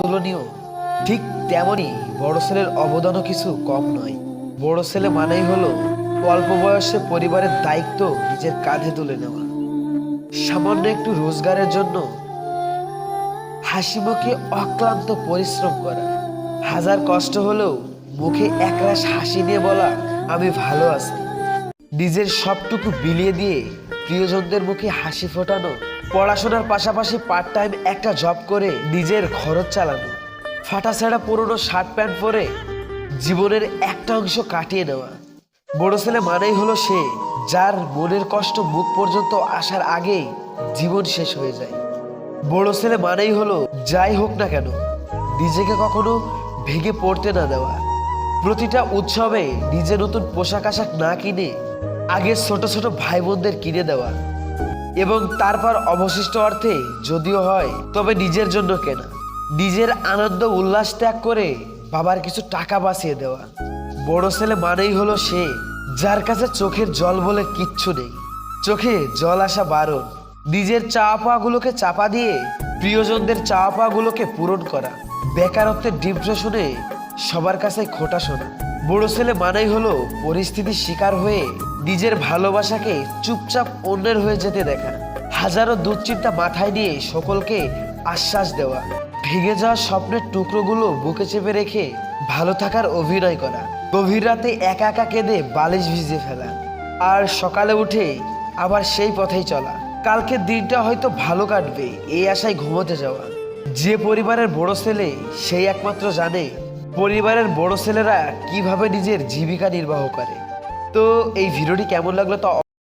অতুলনীয়, ঠিক তেমনই বড় ছেলের অবদানও কিছু কম নয়। বড় ছেলে মানেই হলো অল্প বয়সে পরিবারের দায়িত্ব নিজের কাঁধে তুলে নেওয়া, সামান্য একটু রোজগারের জন্য হাসিমুখে অক্লান্ত পরিশ্রম করা, হাজার কষ্ট হলেও মুখে একরাশ হাসি নিয়ে বলা আমি ভালো আছি, নিজের সবটুকু বিলিয়ে দিয়ে প্রিয়জনদের মুখে হাসি ফোটানো, পড়াশোনার পাশাপাশি পার্ট টাইম একটা জব করে নিজের খরচ চালানো, ফাটা ছেঁড়া পুরনো শার্ট প্যান্ট পরে জীবনের একটা অংশ কাটিয়ে নেওয়া। বড় ছেলে মানেই হলো সে যার মনের কষ্ট মুখ পর্যন্ত আসার আগেই জীবন শেষ হয়ে যায়। বড় ছেলে মানেই হলো যাই হোক না কেন নিজেকে কখনো ভেঙে পড়তে না দেওয়া, প্রতিটা উৎসবে নিজে নতুন পোশাক আশাক না কিনে আগে ছোট ছোট ভাই বোনদের কিনে দেওয়া, এবং তারপর অবশিষ্ট অর্থে যদিও হয় তবে নিজের জন্য কেনা, নিজের আনন্দ উল্লাস ত্যাগ করে বাবার কিছু টাকা বাঁচিয়ে দেওয়া। বড় ছেলে মানেই হলো সে যার কাছে চোখের জল বলে কিচ্ছু নেই, চোখে জল আসা বারণ, নিজের চাওয়া পাওয়াগুলোকে চাপা দিয়ে প্রিয়জনদের চাওয়া পাওয়াগুলোকে পূরণ করা, বেকারত্বের ডিপ্রেশনে সবার কাছে খোটা শোনা। বড় ছেলে মানেই হলো পরিস্থিতির শিকার হয়ে নিজের ভালোবাসাকে চুপচাপ অন্যের হয়ে যেতে দেখা, হাজারো দুশ্চিন্তা মাথায় নিয়ে সকলকে আশ্বাস দেওয়া, ভেঙে যাওয়া স্বপ্নের টুকরোগুলো বুকে চেপে রেখে ভালো থাকার অভিনয় করা, গভীর রাতে একা একা কেঁদে বালিশ ভিজে ফেলা, আর সকালে উঠে আবার সেই পথেই চলা, কালকের দিনটা হয়তো ভালো কাটবে এই আশায় ঘুমোতে যাওয়া। যে পরিবারের বড় ছেলে সেই একমাত্র জানে পরিবারের বড় ছেলেরা কিভাবে নিজের জীবিকা নির্বাহ করে। তো এই ভিডিওটি কেমন লাগলো তা